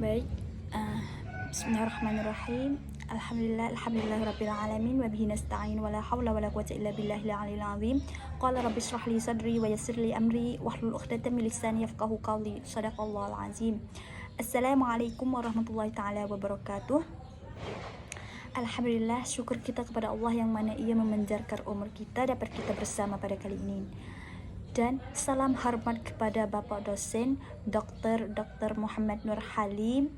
Baik, bismillahirrahmanirrahim. Alhamdulillah rabbil alamin wa bihi nasta'in wa la haula wa la quwwata illa billahil aliyil azim. Qala rabbi shrah li sadri wa yassir li amri wahlul 'uqdatam min lisani yafqahu qawli. Shadaqallahul azim. Assalamualaikum warahmatullahi taala wabarakatuh. Alhamdulillah, syukur kita kepada Allah yang mana Ia memanjangkan umur kita dapat kita bersama pada kali ini. Dan salam hormat kepada Bapak dosen Dr. Muhammad Nur Halim,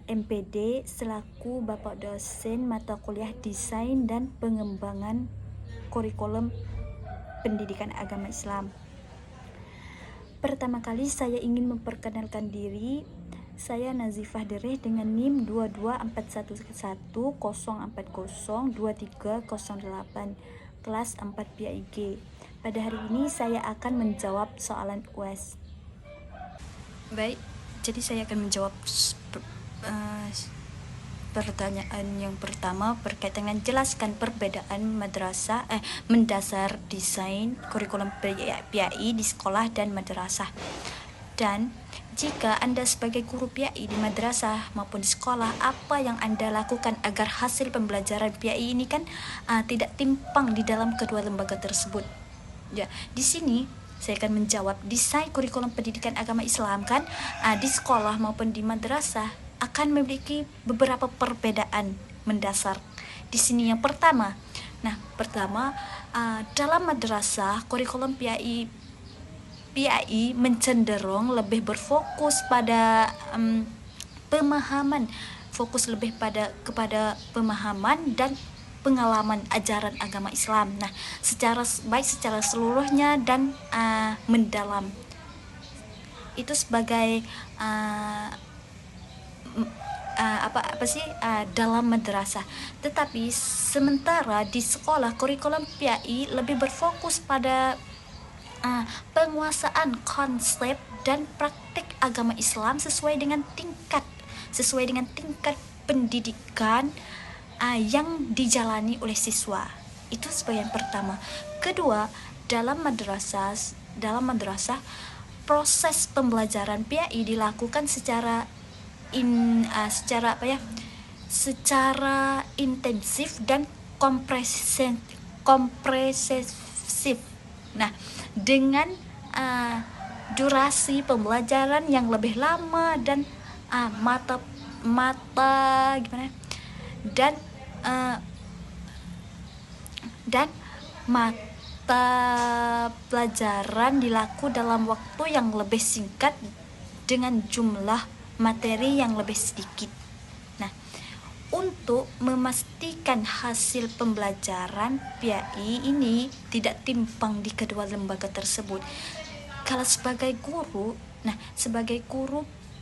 MPD, selaku Bapak dosen mata kuliah Desain dan Pengembangan Kurikulum Pendidikan Agama Islam. Pertama kali saya ingin memperkenalkan diri. Saya Nazifah Dereh dengan NIM 224110402302308 kelas 4 PIG. Pada hari ini saya akan menjawab soalan UAS. Baik, jadi saya akan menjawab pertanyaan yang pertama berkaitan dengan jelaskan perbedaan madrasah mendasar desain kurikulum PIAI di sekolah dan madrasah. Dan jika Anda sebagai guru PIAI di madrasah maupun di sekolah, apa yang Anda lakukan agar hasil pembelajaran PIAI ini kan tidak timpang di dalam kedua lembaga tersebut? Ya, di sini saya akan menjawab desain kurikulum pendidikan agama Islam kan di sekolah maupun di madrasah akan memiliki beberapa perbedaan mendasar. Di sini yang pertama, dalam madrasah kurikulum PIAI mencenderung lebih berfokus pada pemahaman, kepada pemahaman dan pengalaman ajaran agama Islam. Nah, secara seluruhnya dan mendalam. Itu sebagai dalam madrasah. Tetapi sementara di sekolah kurikulum PIAI lebih berfokus pada penguasaan konsep dan praktik agama Islam sesuai dengan tingkat pendidikan yang dijalani oleh siswa. Itu sebagai yang pertama. Kedua, dalam madrasah proses pembelajaran PIAI dilakukan secara intensif dan kompresif. Nah, dengan durasi pembelajaran yang lebih lama dan dan mata pelajaran dilakukan dalam waktu yang lebih singkat dengan jumlah materi yang lebih sedikit. Nah, untuk memastikan hasil pembelajaran PIAI ini tidak timpang di kedua lembaga tersebut, kalau sebagai guru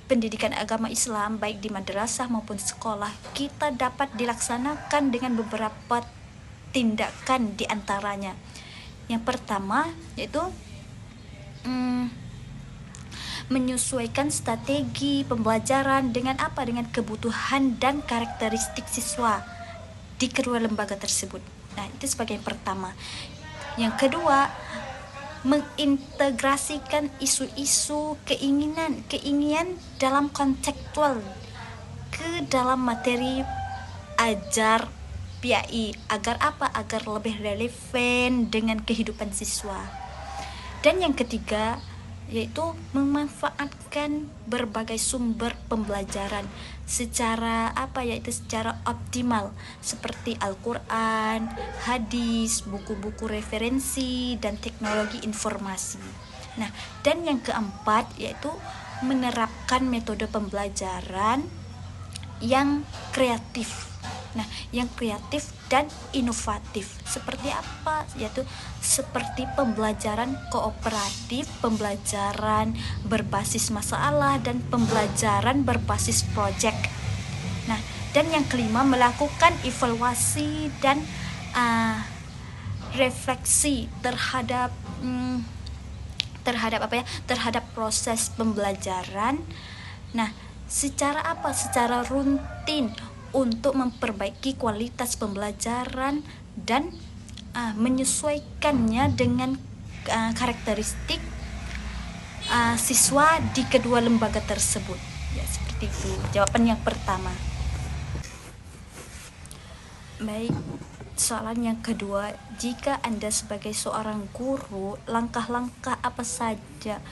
pendidikan agama Islam baik di madrasah maupun sekolah, kita dapat dilaksanakan dengan beberapa tindakan di antaranya. Yang pertama yaitu menyesuaikan strategi pembelajaran dengan kebutuhan dan karakteristik siswa di kedua lembaga tersebut. Nah, itu sebagai yang pertama. Yang kedua, mengintegrasikan isu-isu keinginan dalam konseptual ke dalam materi ajar PIAI agar lebih relevan dengan kehidupan siswa. Dan yang ketiga yaitu memanfaatkan berbagai sumber pembelajaran secara optimal seperti Al-Quran, hadis, buku-buku referensi dan teknologi informasi. Nah, dan yang keempat yaitu menerapkan metode pembelajaran yang kreatif. Nah, yang kreatif dan inovatif seperti apa? Yaitu seperti pembelajaran kooperatif, pembelajaran berbasis masalah, dan pembelajaran berbasis proyek. Nah, dan yang kelima, melakukan evaluasi dan refleksi terhadap proses pembelajaran. Nah, secara rutin untuk memperbaiki kualitas pembelajaran dan menyesuaikannya dengan karakteristik siswa di kedua lembaga tersebut. Ya, seperti itu jawaban yang pertama. Baik, soalan yang kedua, jika Anda sebagai seorang guru, langkah-langkah apa saja?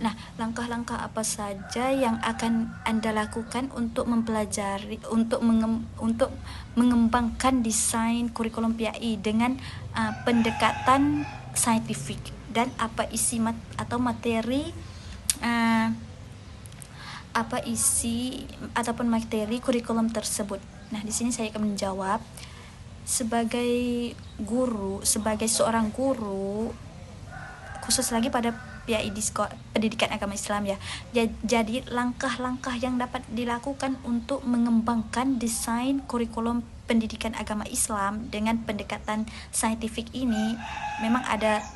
Nah, langkah-langkah apa saja yang akan Anda lakukan untuk mempelajari, untuk mengembangkan desain kurikulum PAI dengan pendekatan saintifik, dan apa isi atau materi apa isi ataupun materi kurikulum tersebut. Nah, di sini saya akan menjawab. Sebagai seorang guru, khusus lagi pada PAI di pendidikan agama Islam ya. Jadi langkah-langkah yang dapat dilakukan untuk mengembangkan desain kurikulum pendidikan agama Islam dengan pendekatan saintifik ini memang ada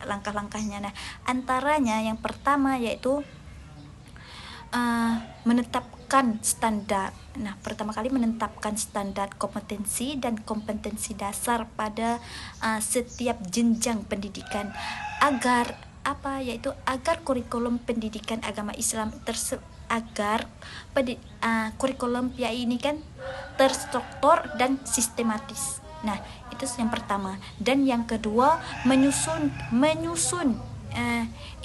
langkah-langkahnya. Nah, antaranya yang pertama yaitu menetapkan standar. Nah, pertama kali menetapkan standar kompetensi dan kompetensi dasar pada setiap jenjang pendidikan agar agar kurikulum pendidikan agama Islam agar kurikulum PAI ini kan terstruktur dan sistematis. Nah, itu yang pertama. Dan yang kedua, menyusun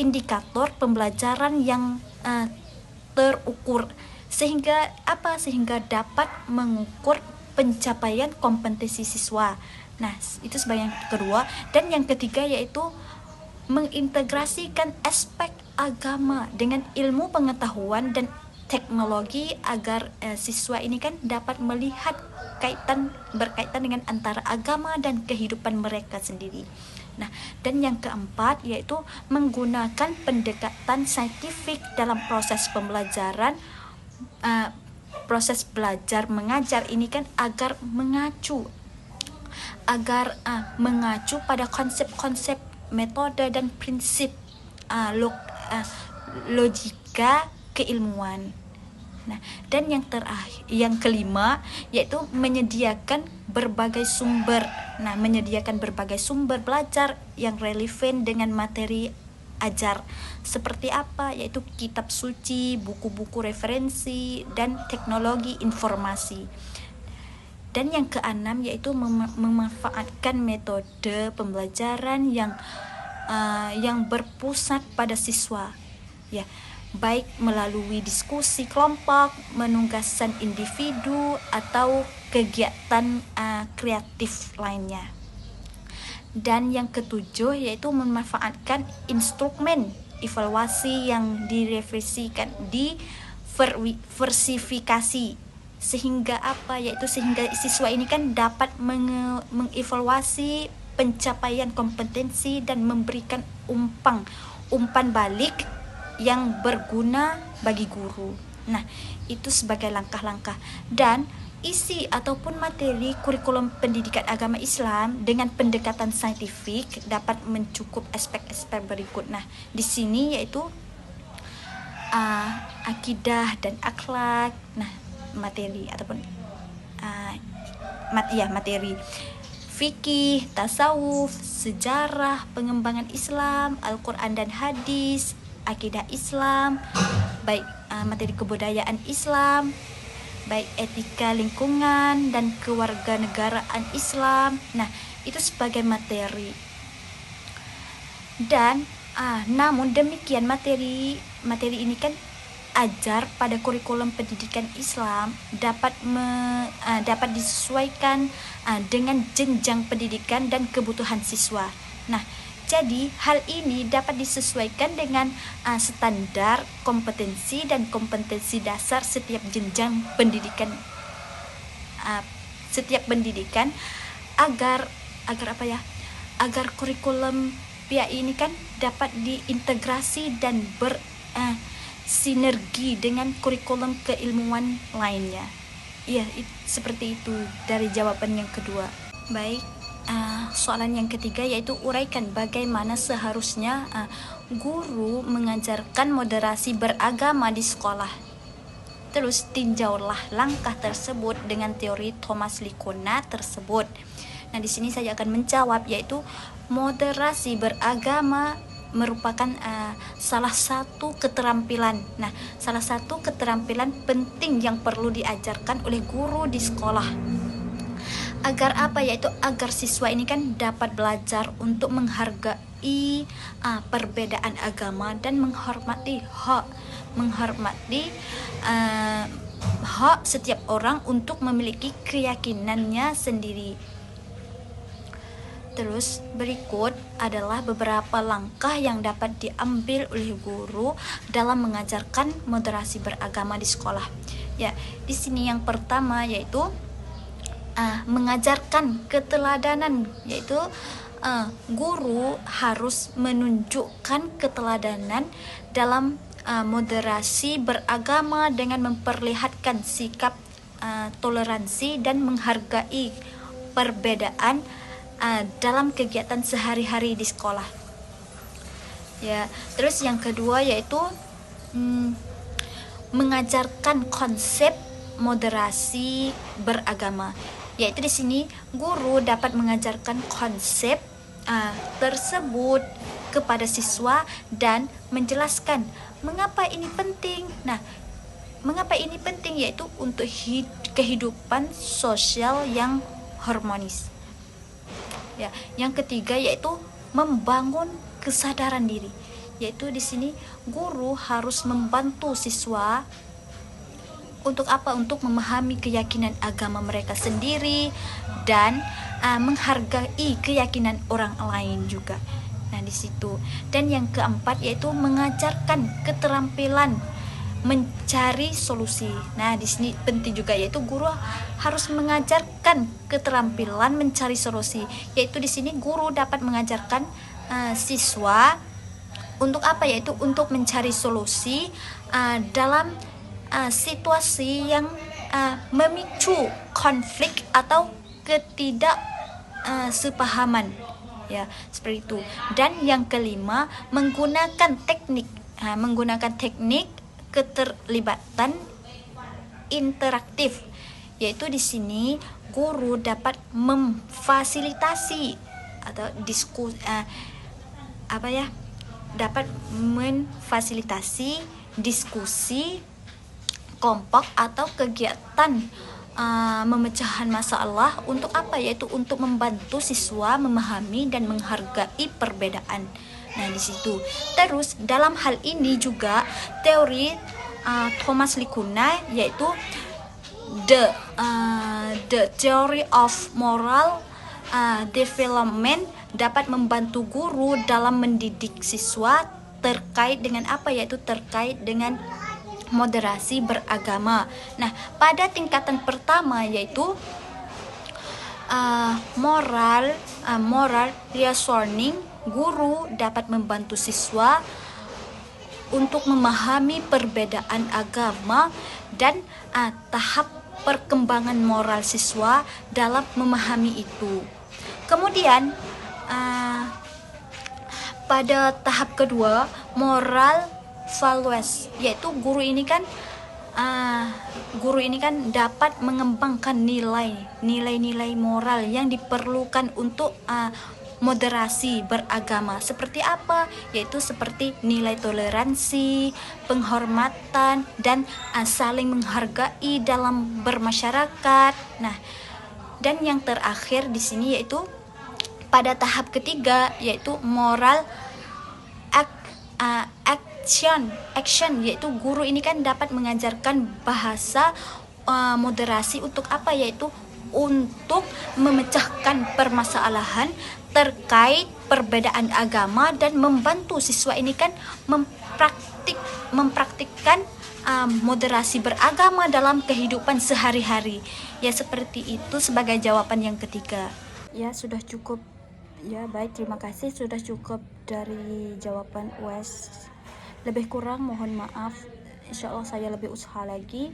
indikator pembelajaran yang terukur sehingga dapat mengukur pencapaian kompetensi siswa. Nah, itu sebagai yang kedua. Dan yang ketiga yaitu mengintegrasikan aspek agama dengan ilmu pengetahuan dan teknologi agar siswa ini kan dapat melihat berkaitan dengan antara agama dan kehidupan mereka sendiri. Nah, dan yang keempat yaitu menggunakan pendekatan saintifik dalam proses pembelajaran, proses belajar mengajar ini kan agar mengacu pada konsep-konsep, metode dan prinsip logika keilmuan. Nah, dan yang kelima yaitu menyediakan berbagai sumber belajar yang relevan dengan materi ajar. Seperti apa? Yaitu kitab suci, buku-buku referensi, dan teknologi informasi. Dan yang keenam yaitu memanfaatkan metode pembelajaran yang berpusat pada siswa. Ya, baik melalui diskusi kelompok, penugasan individu, atau kegiatan kreatif lainnya. Dan yang ketujuh yaitu memanfaatkan instrumen evaluasi yang diversifikasi sehingga siswa ini kan dapat mengevaluasi pencapaian kompetensi dan memberikan umpan balik yang berguna bagi guru. Nah, itu sebagai langkah-langkah. Dan isi ataupun materi kurikulum pendidikan agama Islam dengan pendekatan saintifik dapat mencakup aspek-aspek berikut. Nah, di sini yaitu akidah dan akhlak. Nah, materi fikih, tasawuf, sejarah, pengembangan Islam, Al-Quran dan hadis, akidah Islam, baik materi kebudayaan Islam, baik etika lingkungan dan kewarganegaraan Islam. Nah, itu sebagai materi. Dan namun demikian materi ini kan ajar pada kurikulum pendidikan Islam dapat disesuaikan dengan jenjang pendidikan dan kebutuhan siswa. Nah, jadi hal ini dapat disesuaikan dengan standar kompetensi dan kompetensi dasar setiap jenjang pendidikan, agar agar kurikulum PAI ini kan dapat diintegrasi dan sinergi dengan kurikulum keilmuan lainnya. Iya, seperti itu dari jawaban yang kedua. Baik, soalan yang ketiga yaitu uraikan bagaimana seharusnya guru mengajarkan moderasi beragama di sekolah. Terus tinjaulah langkah tersebut dengan teori Thomas Likona tersebut. Nah, di sini saya akan menjawab yaitu moderasi beragama merupakan salah satu keterampilan. Nah, salah satu keterampilan penting yang perlu diajarkan oleh guru di sekolah. Agar apa? Yaitu agar siswa ini kan dapat belajar untuk menghargai perbedaan agama dan menghormati hak setiap orang untuk memiliki keyakinannya sendiri. Terus berikut adalah beberapa langkah yang dapat diambil oleh guru dalam mengajarkan moderasi beragama di sekolah. Ya, di sini yang pertama yaitu mengajarkan keteladanan, yaitu guru harus menunjukkan keteladanan dalam moderasi beragama dengan memperlihatkan sikap toleransi dan menghargai perbedaan dalam kegiatan sehari-hari di sekolah. Ya, terus yang kedua yaitu mengajarkan konsep moderasi beragama. Yaitu di sini guru dapat mengajarkan konsep tersebut kepada siswa dan menjelaskan mengapa ini penting. Nah, mengapa ini penting yaitu untuk kehidupan sosial yang harmonis. Ya, yang ketiga yaitu membangun kesadaran diri. Yaitu di sini guru harus membantu siswa untuk apa? Untuk memahami keyakinan agama mereka sendiri dan menghargai keyakinan orang lain juga. Nah, di situ. Dan yang keempat yaitu mengajarkan keterampilan mencari solusi. Nah, di sini penting juga yaitu guru harus mengajarkan keterampilan mencari solusi. Yaitu di sini guru dapat mengajarkan siswa untuk apa? Yaitu untuk mencari solusi dalam situasi yang memicu konflik atau ketidaksepahaman, ya, seperti itu. Dan yang kelima menggunakan teknik keterlibatan interaktif, yaitu di sini guru dapat memfasilitasi atau dapat memfasilitasi diskusi kelompok atau kegiatan memecahan masalah untuk apa? Yaitu untuk membantu siswa memahami dan menghargai perbedaan. Nah, di situ. Terus dalam hal ini juga teori Thomas Likuna yaitu the theory of moral development dapat membantu guru dalam mendidik siswa terkait dengan apa? Yaitu terkait dengan moderasi beragama. Nah, pada tingkatan pertama yaitu moral reasoning, guru dapat membantu siswa untuk memahami perbedaan agama dan tahap perkembangan moral siswa dalam memahami itu. Kemudian pada tahap kedua moral values, yaitu guru ini kan dapat mengembangkan nilai-nilai moral yang diperlukan untuk moderasi beragama. Seperti apa? Yaitu seperti nilai toleransi, penghormatan, dan saling menghargai dalam bermasyarakat. Nah, dan yang terakhir di sini yaitu pada tahap ketiga yaitu moral action, yaitu guru ini kan dapat mengajarkan bahasa moderasi untuk apa? Yaitu untuk memecahkan permasalahan terkait perbedaan agama dan membantu siswa ini kan mempraktikkan moderasi beragama dalam kehidupan sehari-hari. Ya, seperti itu sebagai jawaban yang ketiga. Ya, sudah cukup. Ya, baik, terima kasih, sudah cukup dari jawaban UAS. Lebih kurang mohon maaf. Insyaallah saya lebih usaha lagi.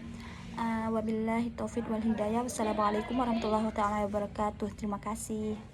Wabillahi taufik wal hidayah. Wassalamualaikum warahmatullahi wabarakatuh. Terima kasih.